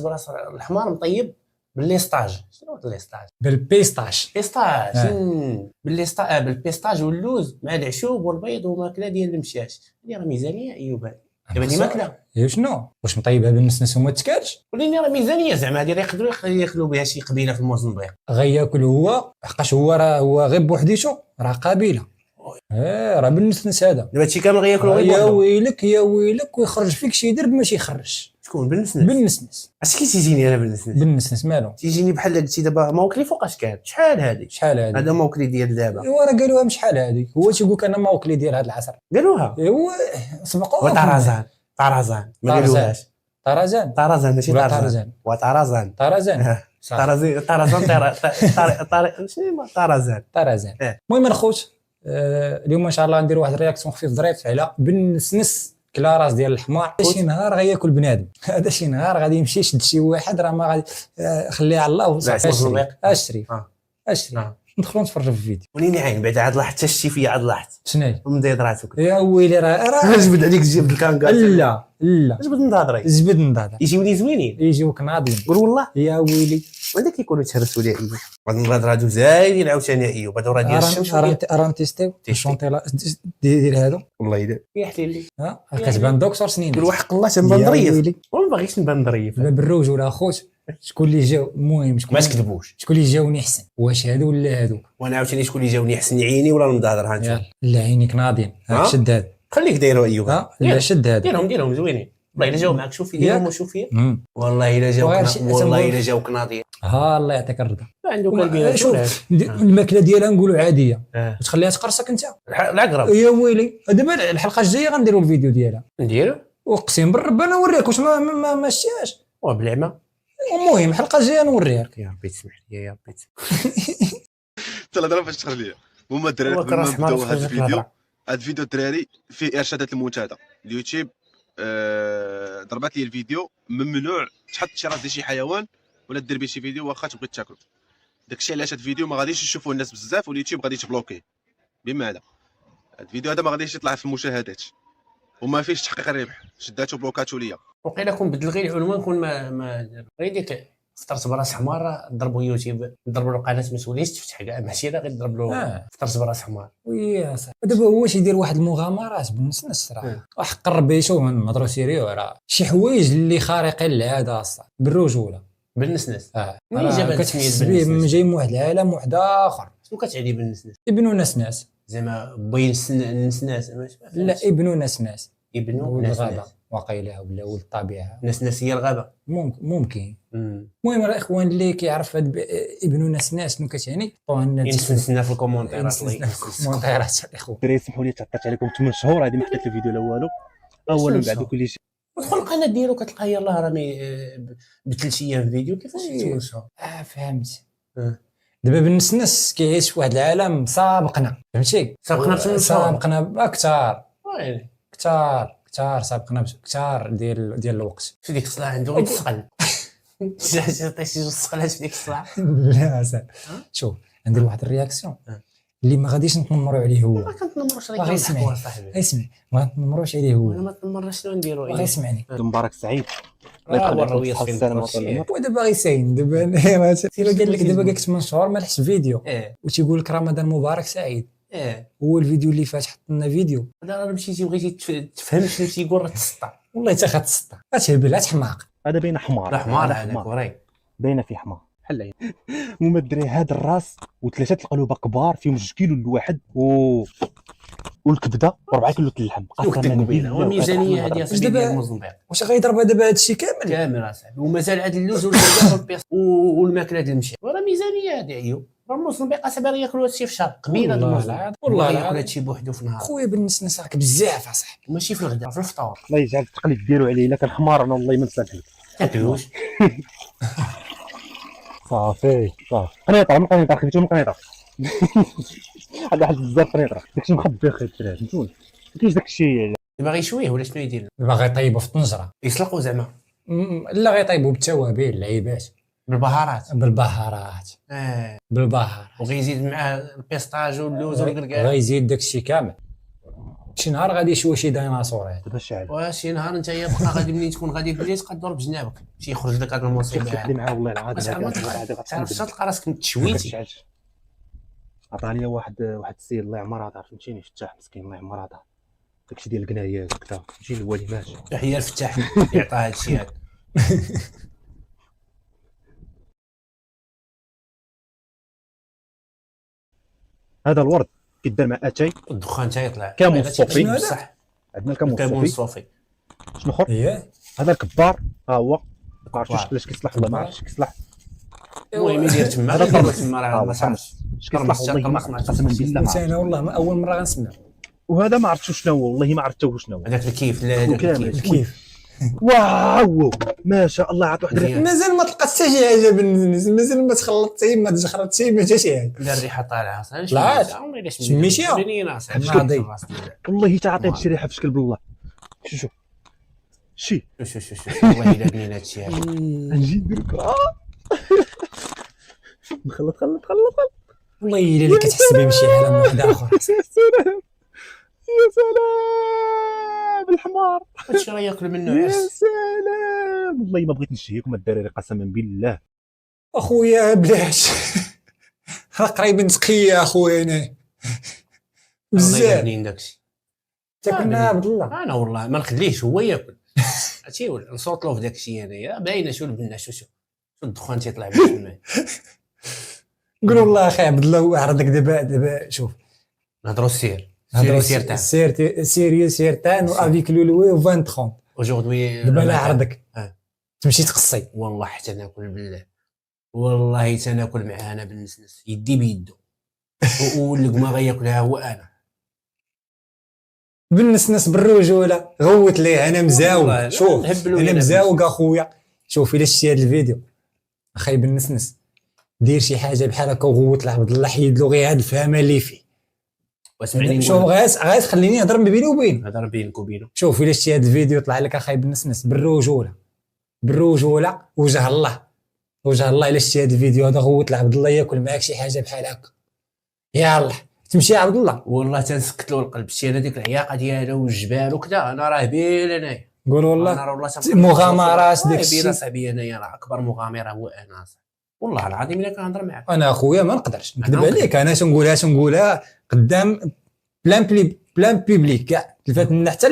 براس الحمار مطيب بالليستاج. شنو هو الليستاج؟ بالبيستاش. بالبيستاج واللوز مع العشوب والبيض وماكله ديال المشاش. هذه راه ميزانيه ايوب. دابا دي ماكله شنو واش مطيبها بالنسنس وما تكالش؟ وليني راه ميزانيه زعما هذه يقدروا ياكلوا بها شي قبيله في موزمبيق. غياكل هو حقاش هو غير بوحديتو راه قبيله. راه بالنسنس هذا. دابا هادشي كامل غياكلوا غير يا ويلك يا ويلك ويخرج فيك شي درب ماشي يخرج. شكون بالنسنس؟ اش كيجيني انا بالنسنس مالو تيجيني بحال قلتي دابا موكلي فوقاش كان شحال هذه هذا موكلي ديال دابا. ايوا راه قالوها من شحال هذيك هو تيقول لك انا موكلي ديال هذا العصر قالوها ايوا سبقوا طرزان ما قالوهاش طرزان ماشي طرزان وطرزان طرزان. المهم الخوت اليوم ان شاء الله ندير واحد الرياكسيون خفيف ظريف على بالنسنس كلاراس ديال الحمار. شي نهار غياكل بنادم هذا شي نهار غادي يمشي يشد شي واحد راه ما غادي خليها على الله وصافي. اشري ندخلوا نتفرجوا في الفيديو. وليني عين بعد عاد لاحظت حتى فيا عاد لاحظت شنو مضيد راسك يا ويلي راه جبد عليك جبد الكانكا. لا جبد نضادري جبد نضادر يجيوني زوينين يجيوك ناضين. قول والله يا ويلي وهذا كيكونوا تهرسوا لي ايوب بعد النضادر هادو زايدين عاوتاني ايوب هادو راه ديال الشمس راه نتيستيو شونطي دير هادو والله الا يحلي لي كتبان دكتور سنين قول وحق الله تنبان ظريف وما باغيش نبان ظريف لا بالرجوله اخوت. شكون اللي جاو المهم ما تكذبوش شكون اللي جاوني احسن واش هادو ولا هادو وانا عاوتاني شكون اللي جاوني احسن عيني ولا المضادر ها انت لا عينيك ناضين شد هذا خليك دايروا ايوب لا شد هذا ديرهم زوينين والله الا جاو معاك شوف ديرهم وشوف فيا والله الا جاوك والله الا جاوك ناضين الله يعطيك الرضا عنده قلبي شوف الماكله ديالها نقولوا عاديه وتخليها تقرصك انت العقرب يا ويلي دابا الحلقه الجايه غنديروا الفيديو ديالها نديرو اقسم بالرب انا نوريك واش ما شتيهاش وبالعمى. المهم الحلقه الجايه نوريها لك. يا ربي تسمح لي يا ربي تلا ضرب فاش تخرج ليا هما الدراري قبل ما نبداو هذا الفيديو الدراري فيه ارشادات المنتدى اليوتيوب ضربات لي الفيديو ممنوع تحط شي راس ديال شي حيوان ولا دير به شي فيديو واخا تبغي تاكلو. داكشي علاش هاد الفيديو ما غاديش يشوفوه الناس بزاف واليوتيوب غادي تبلوكيه. بمعنى الفيديو هذا ما غاديش يطلع في المشاهدات وما فيش تحقيق الربح شداتو بلوكاتو ليا. وقيلا كون بدل غير العنوان كون ما غير ديك فطرت براس حمار ضربوا يوتيوب ضربوا له قناه ما توليش تفتح كاع ماشي غير ضرب له فطرت براس حمار. ويا صاحبي دابا هو واش يدير واحد المغامرات بالنسنس راه وحق ربي شوف نهضروا سيريو راه شي حوايج اللي خارقين للعاده اصلا بالرجوله بالنسنس ملي جاب كتحس به جاي من واحد العالم واحد اخر. شنو كتعني بالنسنس؟ ابن نسناس زعما بين النسناس لا ابن نسناس ابن الغابه واقيلا ولا ولد الطبيعه نسناس هي الغابه ممكن. المهم الاخوان اللي كيعرف ابن نسناس شنو كتعني طونا نسنا في الكومونتيرات الاخوان. دراري سمحوا لي تعطيت عليكم 8 شهور هذه ما حطيت الفيديو لا والو. اولا من بعد كل شيء ودخل القناه ديالو كتلقى يلاه راني بثلاث ايام فيديو كيفاش توصل. فهمت. دابا بالنسنس كيعيش في واحد العالم سابقنا فهمتي سابقنا كثار سابقنا كثار ديال الوقت. في ديك الصلاه عنده غير الثقل عطيتي شي الثقلات في ديك الصلاه. لا صاحبي شوف ندير واحد الرياكسيون اللي ما غاديش نتنمروا عليه هو. ما كنتنمروش عليه اسمع ما نتنمروش عليه هو. ما تنمرش شنو نديروا غير اسمعني مبارك سعيد ودابا غيساين دابا سير قال لك دابا قالك 8 شهور ما لحش فيديو وتيقول لك رمضان مبارك سعيد. هو الفيديو اللي فات حطنا فيديو انا مشيتي بغيتي تفهم شنو تيقول راه تسطى والله حتى خاطسطى غتهبل حماق. هذا بين حمار هذاك باينه فيه حمار بحال هما الدراري هذا الراس وثلاثه القلوبه كبار فيهم 2 كيلو لواحد والكبده و4 كيلو اللحم قسما بالله والميزانيه هذه اصاحبي ديال موزمبيق واش غيضرب دابا هذا الشيء كامل اصاحبي ومازال عاد اللوز والماكله ديال المشي وراه ميزانيه هذه ايوب راه موزمبيق اصاحبي ياكلوا هذا الشيء في شهر قبيله والله ياكل هذا الشيء بوحدو في نهار خويا بالنسبه لك بزاف اصاحبي ماشي في الغداء في الفطور. الله يجعل التقليد ديروا عليه الا كان حمار انا والله ما نسامحك تاكلوش صافي قنيطره خديتو من قنيطره هذا واحد بزاف قنيطره داكشي مخبي خير الدراري فهمتوني ما كاينش داكشي باغي يشويه ولا شنو يدير باغي يطيبوا في الطنجره يسلقوا زعما لا غيطيبوا بالتوابل العيبات بالبهارات بالبهارات وغيزيد معاه البيستاج واللوز والكركاع غيزيد داكشي كامل شي نهار غادي يشوي شي ديناصور هذا دابا شاعل وشي نهار انت بقى غادي ملي تكون غادي في الليل تبقى تضرب جنابك شي يخرج لك هاد المصيبه تفلح لي معاه والله ما العظيم. تعرفش تلقى راسك متشويتي. عطى لي واحد السيد الله يعمر هذا فهمتيني فتاح مسكين الله يعمر هذا داكشي ديال القنايات وكذا فهمتي الوليمات تحيه الفتاح يعطى هذا الشيء هذا. هذا الورد كيدار مع اتاي الدخان تيطلع كامون الصوفي بصح عندنا الكامون كامون الصوفي الصوفي. شنو اخر اييه هذا الكبار ها هو ما عرفتش كبار. علاش كيصلح ولا ما عرفتش كيصلح المهم يدير تما هذا يدير طرمس. تما راه ما صارش اش كيصلح والله ما عرفت قسما بالله ما عرفت. انا والله اول مره غنسمع وهذا ما عرفتش شنو هو والله ما عرفت حتى هو شنو هو هذاك الكيف لا هذاك كامل. الكيف كيف واو ما شاء الله عطوا واحد الريحه مزيان. مازال ما تلقى حتى شي حاجه بالناس مازال ما تخلطتي ما تجخرتي ما حتى شي حاجه لا الريحه طالعه لا، سميتيها؟ ناضي. والله تعطي هاد الشريحه في شكل بالله شوف شي شوف والله الا بنين هذا الشيء هذا. نجي ندير خلط والله الا اللي كتحس به مشي عالم واحد اخر. يا سلام يا سلام الحمار هادشي راه ياكل منه يا عرس. سلام والله ما بغيت نشهيكم الدراري قسما بالله اخويا بلاش راه قريب نتقيا اخويا انا والله الا بزاف بنين داكشي. تاكلنا عبد الله. انا والله ما نخليهش هو ياكل هادشي نصوت له في داكشي انايا باينه شو البنا شو الدخان تيطلع من تما. قول والله اخي عبد الله وعرض لك دابا شوف نهضروا السير هضروا سير تاع سيريو سيرتان وافيك لولوي و 20 اجوردي دابا لا عرضك آه. تمشي تقصي والله حتى ناكل بالله والله تناكل معاه انا بالنسنس يدي بيدو واللقمه غياكلها هو انا بالنسنس بالرجوله غوت ليه انا مزاوق والله، شوف نهبلو انا لينا مزاوق اخويا شوف الا شتي هذا الفيديو اخي بالنسنس دير شي حاجه بحال هكا وغوت لعبد الله حيد له غير هاد الفهمه اللي فيه واسمعني شوف نقول غاس خليني نهضر ما بيني وبين هذا بينك وبينه شوف الا شتي هاد الفيديو طلع لك اخي بالنسنس بالرجوله وجه الله الا شتي هاد الفيديو هذا غوت لعبد الله ياكل معاك شي حاجه بحال هكا يلا تمشي يا عبد الله والله تنسكت له القلب شتي انا ديك العياقه ديالو والجبال وكذا انا راه بيل انايا قول انا والله راه والله مغامرات داك الشيء الشيء صاحبي انايا راه اكبر مغامره هو انا والله العظيم الا كنهضر معاك انا اخويا ما نقدرش نكذب أنا عليك انا تنقولها قدام بلان بيبليك كاع تلفات لنا حتى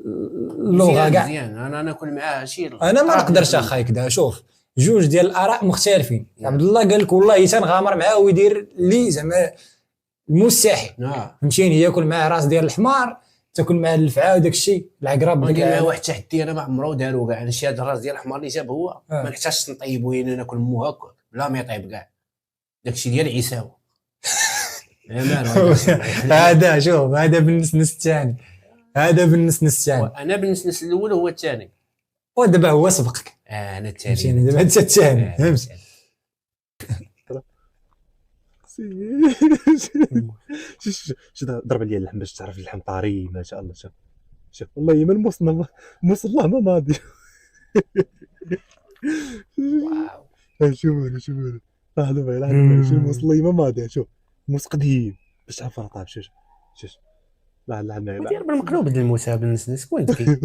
اللغه كاع مزيان انا ناكل معاه شي انا ما نقدرش اخاي كذا شوف جوج ديال الاراء مختلفين عبد الله قال لك والله تنغامر معاه ويدير لي زعما المستحيل فهمتيني ياكل معاه راس ديال الحمار تاكل معاه الفعا وداك الشيء العقرب ندير معاه واحد التحدي انا ما عمرو دارو كاع انا شي هاد الراس ديال الحمار اللي جاب هو ما نحتاجش نطيبو انا ناكل مو هكا بلا ما يطيب كاع داكشي ديال عيساوه هذا شوف هذا بالنسنس الثاني انا بالنسنس الاول هو الثاني ودابا هو سبقك انا الثاني فهمتيني دابا انت الثاني فهمت شو ضرب لي اللحم باش تعرف اللحم طري ما شاء الله شوف والله ما المصنع موس الله ما ماضي شوف هذا ما شوف موس الله ما ماضي شوف موس قديم باش تعرف راه طاب شوف لا دير بالمقلوب د الموسى بالنسنس وين كي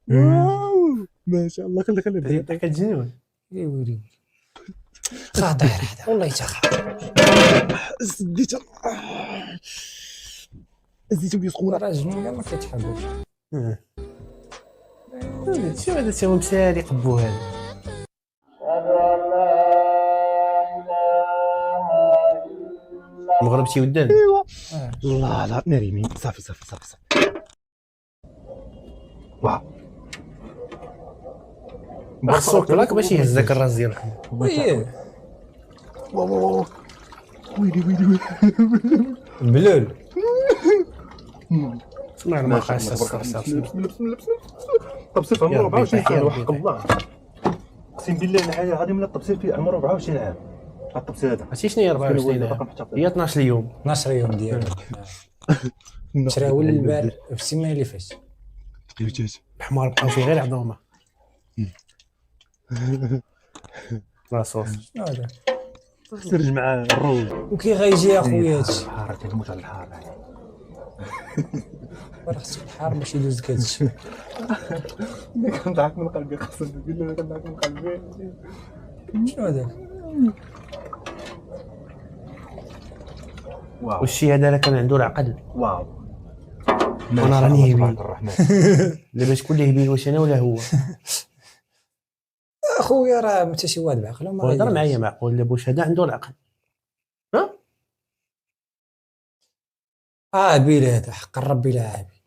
واو ما شاء الله خلي داك الجنون ويلي خاطر هذا والله تخاف زيتو بيسخون راه جنون ما كيتحبوش شو هذا سوا مسالي قبو هذا المغرب تيودان ايوا الله لا ناري صافي واو برصوك بلاك باش يهزك الراس ديالك ويلي ويلي بلول اسمع ما خاص الطبسيل عمره 24 عام وحق الله اقسم بالله الحياه هذه من الطبسيل في عمره 24 عام الطبسيل هذا عرفتي شنو هي 24 هي 12 يوم 12 يوم ديالو شراو البارح في السيمانه اللي فاتت الحمار بقاو فيه غير عظومه لا صوص شنو هذا سرج مع الروز وكي غيجي اخويا هادشي الحار تموت على الحار راه خصك الحار باش يدوز لك هادشي. كنضحك من قلبي قسما بالله كنضحك من قلبي. شنو هذا؟ واو والشي هذا راه كان عنده العقل. واو وانا راني هبيل الرحمن. دابا شكون اللي هبيل، واش انا ولا هو؟ اخويا راه متى شي واحد بعقله ما هضر غيديرش. معايا معقول دابا واش هذا عنده العقل؟ عابيل هذا حق ربي لا عابيل.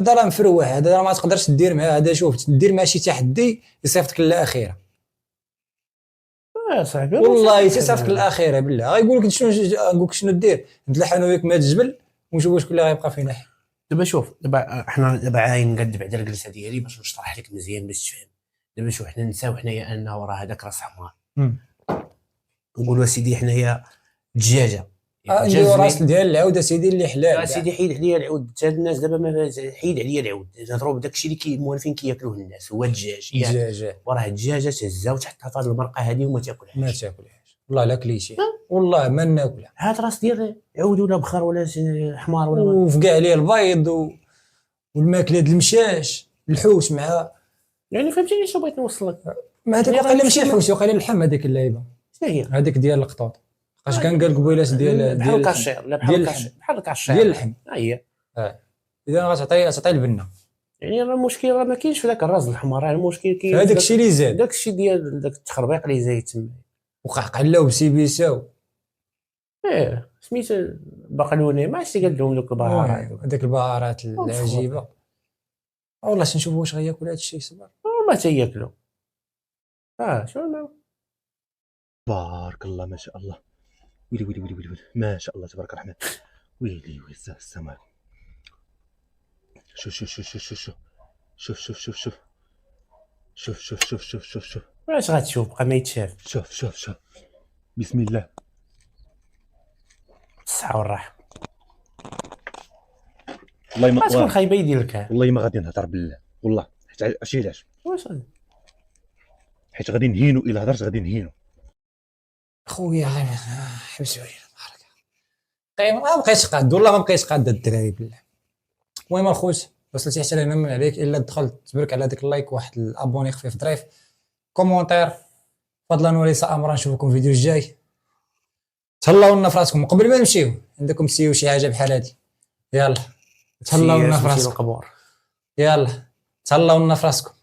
هذا راه مفروح، هذا راه ما تقدرش دير معاه. هذا شوف دير مع شي تحدي يصيفطك للاخيره. صاحبي والله يصيفطك للاخيره بالله. غايقول لك شنو نقول لك شنو دير، نتلاحى انا وياك من هذا الجبل ونشوف شكون اللي غيبقى فينا. دابا شوف، دابا حنا دابا عاين نقدب على الجلسه ديالي باش نشرح لك مزيان باش تفهم. دابا شوف حنا نساو حنايا انه راه هذاك راس حمار، نقولوا سيدي حنايا دجاجه نديرو راس ديال العود سيدي اللي حلال. سيدي حيد عليا العود، حتى الناس دابا ما حيد عليا العود، نهضروا بداكشي اللي موالفين كياكلوه الناس هو الدجاج. دجاجه وراه الدجاجه تهزها وتحطها في هذه المرقه هذه وما تاكلهاش. ما تاكلهاش والله لا كليشي، والله ما ناكلها. هات راس ديال عود ولا بخر ولا حمار ولا وفقع عليه البيض والماكله د المشاش الحوت مع يعني فهمتيني شنو بغيت نوصل لك. ما هذاك وقيلا ماشي الحوت، وقيلا اللحم هذيك اللعيبه شنو هي هذيك ديال القطوط. اش كان قال قبيلات ديال بحال الكاشير، لا بحال ديال الكاشير بحال الكاشير ديال اللحم. هي اذا غتعطي البنه يعني راه المشكل راه ما كاينش في ذاك الراس الحمار، راه المشكل كاين هذاك الشيء اللي زاد، داك الشيء ديال داك التخربيق اللي زايد تما. وقعقله وبسيبيساو سميت بقلوني ما عرفتش قال لهم دوك البهارات هذيك البهارات العجيبه. والله نشوف واش غياكل هذا الشيء. صبر ما تياكلوا شنو بارك الله ما شاء الله. ويلي ويلي ويلي ويلي ما شاء الله تبارك الرحمن. ويلي السماء. شوف شوف شوف شوف شوف شوف شوف شوف شوف شوف شوف شوف شوف شوف شوف واش غتشوف بقى ما يتشاف. شوف شوف شوف بسم الله. الصحه والراحه. والله ما تكون خايبه يدير لك. والله ما غادي نهضر بالله والله حيت اش علاش واش حيت غادي نهينو الا هضرت غادي نهينو. خويا حبسوا علينا بارك. ما بقيتش قاد والله ما بقيتش قاد الدراري بالله. المهم اخوت وصلتي حتى لهنا من عليك الا دخلت تبرك على داك اللايك واحد الابوني خفيف ظريف كومونتير فضلا وليس امرا. نشوفكم في الفيديو الجاي. تهلاو لنا في راسكم قبل ما نمشيو عندكم تسيو شي حاجه بحال هادي. يلا تهلاو لنا في راسكم. يلا تهلاو لنا في راسكم.